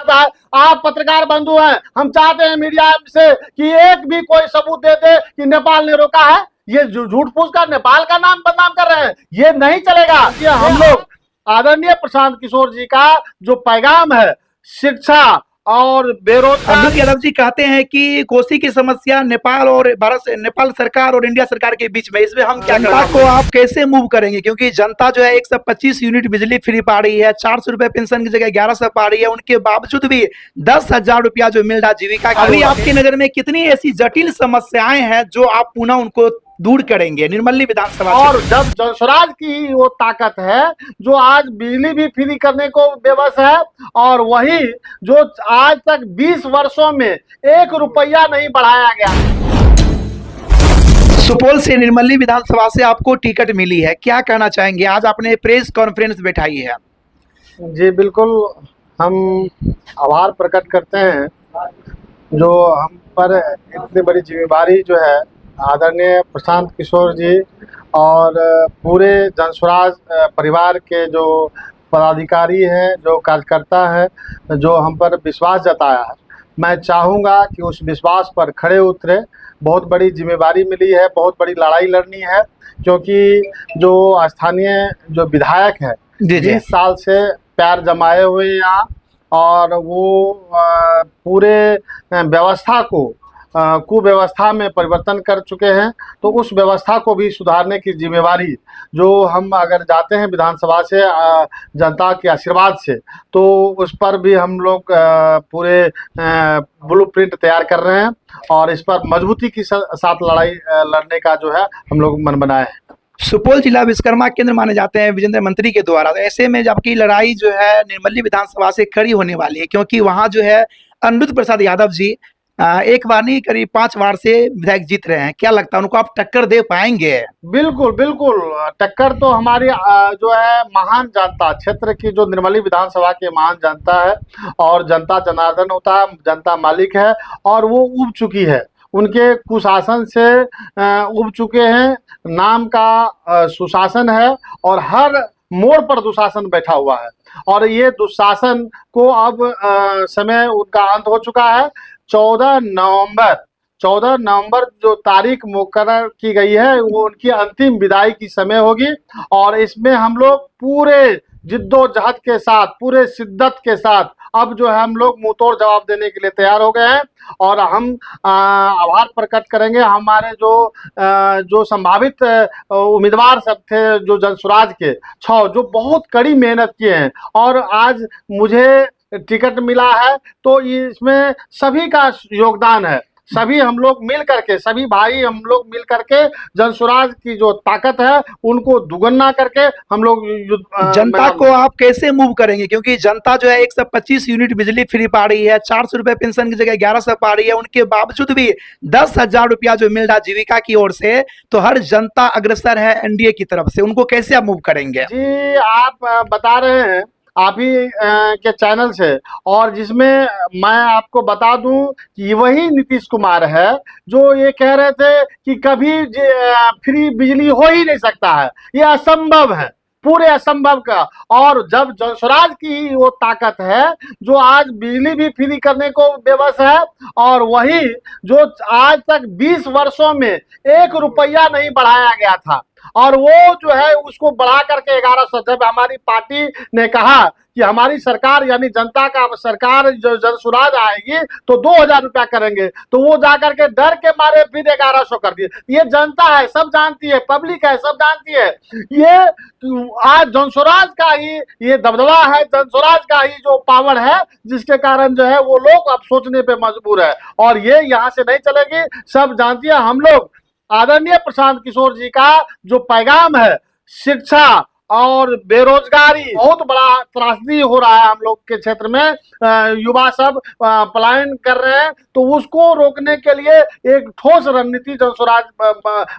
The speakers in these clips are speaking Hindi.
आता है। आप पत्रकार बंधु हैं, हम चाहते हैं मीडिया से कि एक भी कोई सबूत दे दे कि नेपाल ने रोका है। ये झूठ फूस कर नेपाल का नाम बदनाम कर रहे हैं, ये नहीं चलेगा। ये हम लोग आदरणीय प्रशांत किशोर जी का जो पैगाम है शिक्षा और बेरोजगार। अमृत यादव जी कहते हैं कि कोसी की समस्या नेपाल और नेपाल सरकार और इंडिया सरकार के बीच में, इसमें हम क्या जनता को आप कैसे मूव करेंगे? क्योंकि जनता जो है 125 यूनिट बिजली फ्री पा रही है, 400 रुपए पेंशन की जगह 1100 पा रही है, उनके बावजूद भी 10,000 रुपया जो मिल रहा जीविका। अभी आपकी नजर में कितनी ऐसी जटिल समस्याएं हैं जो आप पुनः उनको दूर करेंगे निर्मली विधानसभा? और जब जनस्वराज की वो ताकत है जो आज बिजली भी फ्री करने को बेबस है, और वही जो आज तक 20 वर्षों में 1 रुपया नहीं बढ़ाया गया। सुपौल से निर्मली विधानसभा से आपको टिकट मिली है, क्या कहना चाहेंगे? आज आपने प्रेस कॉन्फ्रेंस बैठाई है। जी बिल्कुल, हम आभार प्रकट करते हैं जो हम पर इतनी बड़ी जिम्मेदारी जो है आदरणीय प्रशांत किशोर जी और पूरे जनस्वराज परिवार के जो पदाधिकारी हैं, जो कार्यकर्ता हैं, जो हम पर विश्वास जताया है। मैं चाहूँगा कि उस विश्वास पर खड़े उतरे। बहुत बड़ी जिम्मेदारी मिली है, बहुत बड़ी लड़ाई लड़नी है, क्योंकि जो स्थानीय जो विधायक है 20 साल से पैर जमाए हुए यहाँ, और वो पूरे व्यवस्था को कुव्यवस्था में परिवर्तन कर चुके हैं। तो उस व्यवस्था को भी सुधारने की जिम्मेवारी जो हम अगर जाते हैं विधानसभा से जनता के आशीर्वाद से, तो उस पर भी हम लोग पूरे ब्लूप्रिंट तैयार कर रहे हैं और इस पर मजबूती के साथ लड़ाई लड़ने का जो है हम लोग मन बनाए हैं। सुपौल जिला विश्वकर्मा केंद्र माने जाते हैं विजेंद्र मंत्री के द्वारा, तो ऐसे में आपकी लड़ाई जो है निर्मली विधानसभा से खड़ी होने वाली है, क्योंकि वहां जो है अनिरुद्ध प्रसाद यादव जी एक बार नहीं करीब 5 बार से विधायक जीत रहे हैं। क्या लगता है उनको आप टक्कर दे पाएंगे? बिल्कुल बिल्कुल, टक्कर तो हमारी जो है महान जनता क्षेत्र की जो निर्मली विधानसभा की महान जनता है, और जनता जनार्दन होता है, जनता मालिक है, और वो उब चुकी है, उनके कुशासन से उब चुके हैं। नाम का सुशासन है और हर मोड़ पर दुशासन बैठा हुआ है, और ये दुशासन को अब समय उनका अंत हो चुका है। 14 नवंबर जो तारीख मुकर्रर की गई है वो उनकी अंतिम विदाई की समय होगी, और इसमें हम लोग पूरे जिद्दोजहद के साथ, पूरे शिद्दत के साथ अब जो है हम लोग मुंह तोड़ जवाब देने के लिए तैयार हो गए हैं। और हम आभार प्रकट करेंगे हमारे जो संभावित उम्मीदवार सब थे, जो जनस्वराज के 6 जो बहुत कड़ी मेहनत किए हैं, और आज मुझे टिकट मिला है, तो इसमें सभी का योगदान है। सभी हम लोग मिल करके, सभी भाई हम लोग मिल करके जनस्वराज की जो ताकत है उनको दुगना करके हम लोग जनता को आप कैसे मूव करेंगे? क्योंकि जनता जो है 125 यूनिट बिजली फ्री पा रही है, 400 रुपए पेंशन की जगह 1100 पा रही है, उनके बावजूद भी 10,000 रुपया जो मिल रहा जीविका की ओर से, तो हर जनता अग्रसर है एनडीए की तरफ से, उनको कैसे आप मूव करेंगे? जी आप बता रहे हैं आप ही के चैनल से, और जिसमें मैं आपको बता दूं कि वही नीतीश कुमार है जो ये कह रहे थे कि कभी फ्री बिजली हो ही नहीं सकता है, ये असंभव है, पूरे असंभव का। और जब जनस्वराज की वो ताकत है जो आज बिजली भी फ्री करने को बेबस है, और वही जो आज तक 20 वर्षों में 1 रुपया नहीं बढ़ाया गया था, और वो जो है उसको बढ़ा करके 1100। जब हमारी पार्टी ने कहा कि हमारी सरकार यानी जनता का सरकार जो जनस्वराज आएगी तो 2,000 रुपया करेंगे, तो वो जाकर के डर के मारे फिर 1100 कर दिए। ये जनता है, सब जानती है, पब्लिक है, सब जानती है। ये आज जनस्वराज का ही ये दबदबा है, जनस्वराज का ही जो पावर है, जिसके कारण जो है वो लोग अब सोचने पे मजबूर है, और ये यहाँ से नहीं चलेगी। सब जानती है। हम लोग आदरणीय प्रशांत किशोर जी का जो पैगाम है शिक्षा और बेरोजगारी, बहुत बड़ा त्रासदी हो रहा है हम लोग के क्षेत्र में, युवा सब पलायन कर रहे हैं, तो उसको रोकने के लिए एक ठोस रणनीति जनस्वराज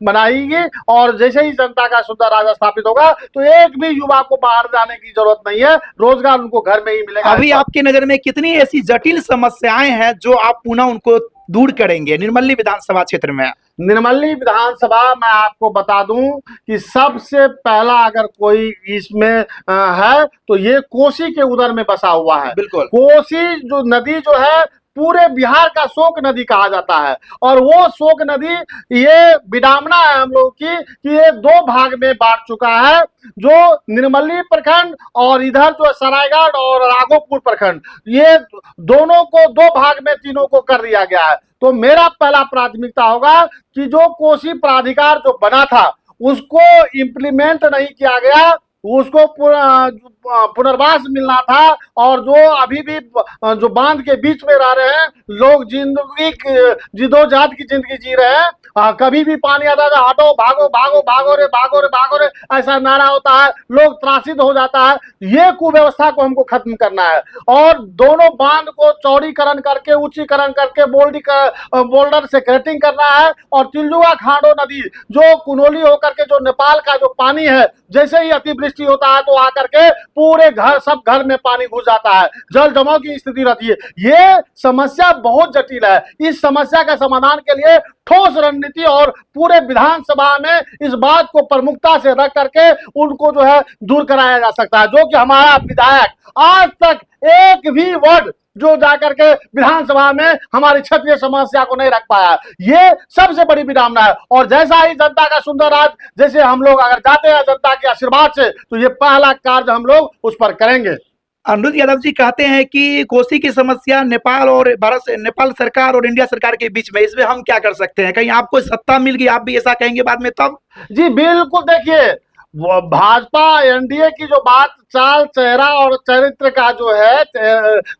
बनाएगी, और जैसे ही जनता का सुंदर राज स्थापित होगा तो एक भी युवा को बाहर जाने की जरूरत नहीं है, रोजगार उनको घर में ही मिलेगा। अभी आपकी नजर में कितनी ऐसी जटिल समस्याएं हैं जो आप पुनः उनको दूर करेंगे निर्मली विधानसभा क्षेत्र में? निर्मली विधानसभा मैं आपको बता दूं कि सबसे पहला अगर कोई इसमें है तो ये कोसी के उदर में बसा हुआ है। बिल्कुल। कोसी जो नदी जो है पूरे बिहार का शोक नदी कहा जाता है, और वो शोक नदी ये विडंबना है हम लोग की कि ये दो भाग में बांट चुका है, जो निर्मली प्रखंड और इधर जो सरायगढ़ और राघोपुर प्रखंड, ये दोनों को दो भाग में तीनों को कर दिया गया है। तो मेरा पहला प्राथमिकता होगा कि जो कोसी प्राधिकार जो बना था उसको इम्प्लीमेंट नहीं किया गया, उसको पुनर्वास मिलना था, और जो अभी भी जो बांध के बीच में रह रहे हैं लोग जिंदगी जिदोजहद की जिंदगी जी रहे हैं, कभी भी पानी आता है हटो भागो भागो भागो रे भागो रे भागो रे ऐसा नारा होता है, लोग त्रासित हो जाता है। ये कुव्यवस्था को हमको खत्म करना है और दोनों बांध को चौड़ीकरण करके उच्चीकरण करके बोल्डर से कटिंग करना है, और तिलजुआ खांडो नदी जो कुनोली होकर के जो नेपाल का जो पानी है, जैसे ही अतिवृष्टि होता है तो आकर के पूरे घर सब घर में पानी घुस जाता है, जल जमाव की स्थिति रहती है। ये समस्या बहुत जटिल है। इस समस्या का समाधान के लिए ठोस रणनीति और पूरे विधानसभा में इस बात को प्रमुखता से रख करके उनको जो है दूर कराया जा सकता है, जो कि हमारा विधायक आज तक एक भी वर्ड जो जाकर के विधानसभा में हमारी क्षेत्रीय समस्या को नहीं रख पाया। ये सबसे बड़ी विडंबना है। और जैसा ही जनता का सुंदर राज, जैसे हम लोग अगर जाते हैं जनता के आशीर्वाद से, तो ये पहला कार्य हम लोग उस पर करेंगे। अनिरुद्ध यादव जी कहते हैं कि कोसी की समस्या नेपाल और नेपाल सरकार और इंडिया सरकार के बीच में, इसमें हम क्या कर सकते हैं? कहीं आपको सत्ता मिल गई आप भी ऐसा कहेंगे बाद में तब? जी बिल्कुल, देखिए भाजपा एनडीए की जो बात चाल चेहरा और चरित्र का जो है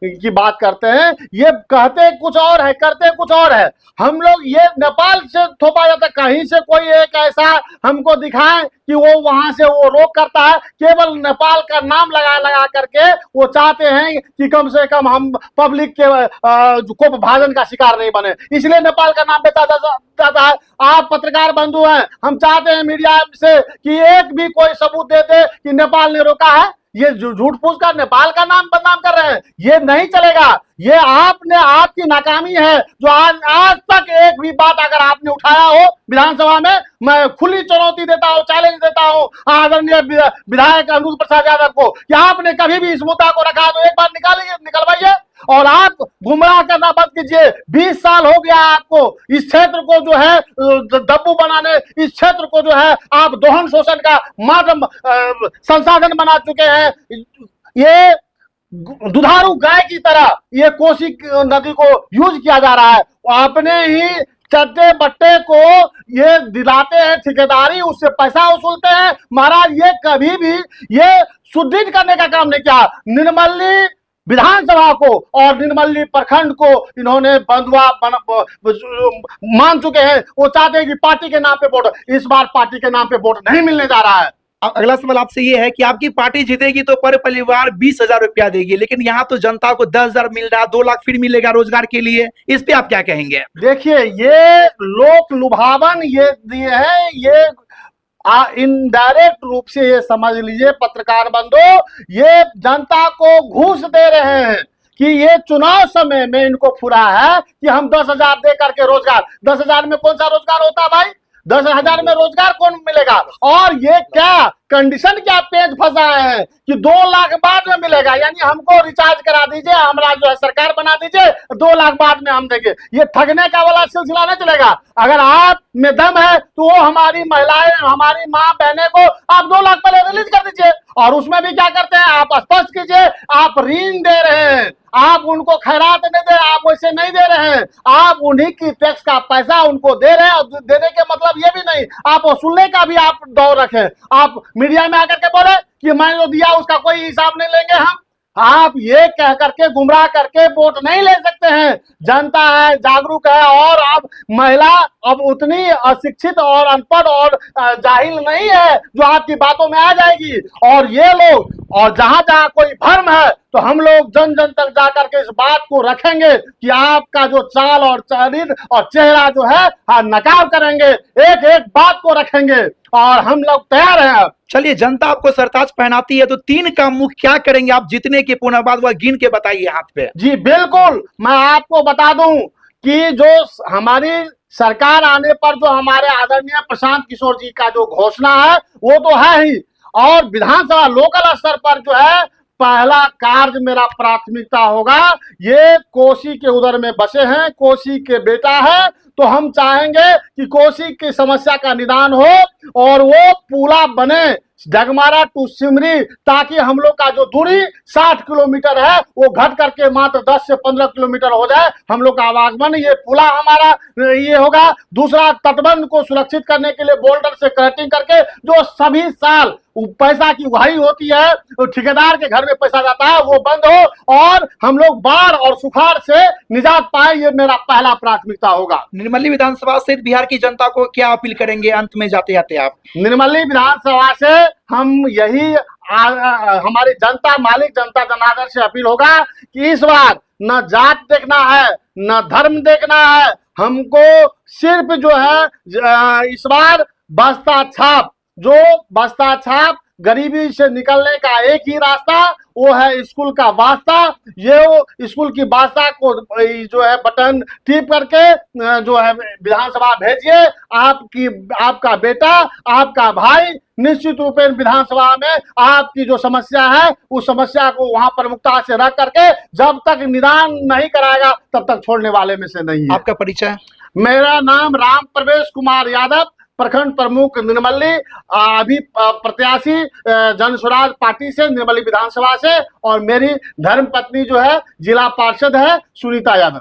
की बात करते हैं, ये कहते कुछ और है करते कुछ और है। हम लोग ये नेपाल से थोपा जाता है, कहीं से कोई एक ऐसा हमको दिखाएं कि वो वहां से वो रोक करता है, केवल नेपाल का नाम लगा लगा करके वो चाहते हैं कि कम से कम हम पब्लिक के को भाजन का शिकार नहीं बने, इसलिए नेपाल का नाम बेचा जाता है। आप पत्रकार बंधु हैं, हम चाहते हैं मीडिया से कि एक भी कोई सबूत दे दे कि नेपाल ने रोका है। ये झूठ फूस कर नेपाल का नाम बदनाम कर रहे हैं, ये नहीं चलेगा। ये आपने आपकी नाकामी है जो आज तक एक भी बात अगर आपने उठाया हो विधानसभा में, मैं खुली चुनौती देता हूं, चैलेंज देता हूं आदरणीय विधायक अनिरुद्ध प्रसाद यादव को कि आपने कभी भी इस मुद्दा को रखा तो एक बार निकलवाइए। और आप गुमराह करना बंद कीजिए। 20 साल हो गया आपको इस क्षेत्र को जो है दब्बू बनाने, इस क्षेत्र को जो है आप दोहन शोषण का माध्यम संसाधन बना चुके हैं। ये दुधारू गाय की तरह ये कोसी नदी को यूज किया जा रहा है। आपने ही चट्टे बट्टे को ये दिलाते हैं ठेकेदारी, उससे पैसा वसूलते हैं। महाराज ये कभी भी ये सुदृढ़ करने का काम नहीं किया। निर्मली विधानसभा को और निर्मली प्रखंड को इन्होंने बंधुआ मान चुके हैं। वो चाहते हैं कि पार्टी के नाम पे वोट, इस बार पार्टी के नाम पे वोट नहीं मिलने जा रहा है। अगला सवाल आपसे ये है कि आपकी पार्टी जीतेगी तो पर परिवार 20,000 रुपया देगी, लेकिन यहाँ तो जनता को 10,000 मिल रहा है, 2 लाख फिर मिलेगा रोजगार के लिए, इस पे आप क्या कहेंगे? देखिए ये लोक लुभावन ये दिए हैं, ये इनडायरेक्ट रूप से ये समझ लीजिए पत्रकार बंधु, ये जनता को घूस दे रहे हैं कि ये चुनाव समय में इनको फुरा है कि हम 10,000 दे करके रोजगार। 10,000 में कौन सा रोजगार होता है भाई? 10,000 में रोजगार कौन मिलेगा? और ये क्या कंडीशन क्या पेज फंसाए हैं कि 2 लाख बाद में मिलेगा, यानी हमको रिचार्ज करा दीजिए, हमारा जो है सरकार बना दीजिए, 2 लाख बाद में हम देंगे। ये ठगने का वाला सिलसिला नहीं चलेगा। अगर आप में दम है तो वो हमारी महिलाएं, हमारी माँ बहने को आप 2 लाख पहले रिलीज कर दीजिए। और उसमें भी क्या करते हैं आप स्पष्ट कीजिए, आप ऋण दे रहे हैं, आप उनको खैरात नहीं दे, आप वैसे नहीं दे रहे हैं, आप उन्हीं की टैक्स का पैसा उनको दे रहे हैं। और देने के मतलब ये भी नहीं आप वसूलने का भी आप दौर रखें। आप मीडिया में आकर के बोले कि मैंने जो दिया उसका कोई हिसाब नहीं लेंगे हम। आप ये कह करके गुमराह करके वोट नहीं ले सकते हैं। जनता है, जागरूक है, और अब महिला अब उतनी अशिक्षित और अनपढ़ और जाहिल नहीं है जो आपकी बातों में आ जाएगी। और ये लोग, और जहां जहां कोई भ्रम है तो हम लोग जन जन तक जाकर के इस बात को रखेंगे कि आपका जो चाल और चरित्र और चेहरा जो है नकाब करेंगे, एक एक बात को रखेंगे, और हम लोग तैयार हैं। चलिए, जनता आपको सरताज पहनाती है तो 3 काम मुख्य क्या करेंगे आप जीतने के पुनः बाद, वह गिन के बताइए हाथ पे। जी बिल्कुल, मैं आपको बता दूं कि जो हमारी सरकार आने पर जो हमारे आदरणीय प्रशांत किशोर जी का जो घोषणा है वो तो है ही, और विधानसभा लोकल स्तर पर जो है पहला कार्य मेरा प्राथमिकता होगा, ये कोसी के उधर में बसे हैं, कोसी के बेटा है, तो हम चाहेंगे कि कोसी की समस्या का निदान हो और वो पुला बने डगमारा टू सिमरी, ताकि हम लोग का जो दूरी 60 किलोमीटर है वो घट करके मात्र 10 से 15 किलोमीटर हो जाए, हम लोग का आवागमन ये पुला हमारा ये होगा। दूसरा, तटबंध को सुरक्षित करने के लिए बोल्डर से कटिंग करके जो सभी साल पैसा की उगाही होती है, तो ठेकेदार के घर में पैसा जाता है, वो बंद हो और हम लोग बाढ़ और सुखाड़ से निजात पाए, ये मेरा पहला प्राथमिकता होगा। निर्मली विधानसभा से बिहार की जनता को क्या अपील करेंगे अंत में जाते जाते आप? निर्मली विधानसभा से हम यही हमारी जनता, मालिक जनता जनार्दन से अपील होगा कि इस बार न जात देखना है न धर्म देखना है, हमको सिर्फ जो है इस बार बस्ता छाप, जो बस्ता छाप गरीबी से निकलने का एक ही रास्ता वो है स्कूल का वास्ता। ये वो स्कूल की वास्ता को जो है बटन टिप करके जो है विधानसभा भेजिए, आपका बेटा, आपका भाई निश्चित रूप में विधानसभा में आपकी जो समस्या है उस समस्या को वहां प्रमुखता से रख करके जब तक निदान नहीं कराएगा तब तक छोड़ने वाले में से नहीं है। आपका परिचय? मेरा नाम राम प्रवेश कुमार यादव, प्रखंड प्रमुख निर्मली, अभी प्रत्याशी जन स्वराज पार्टी से निर्मली विधानसभा से, और मेरी धर्म पत्नी जो है जिला पार्षद है सुनीता यादव।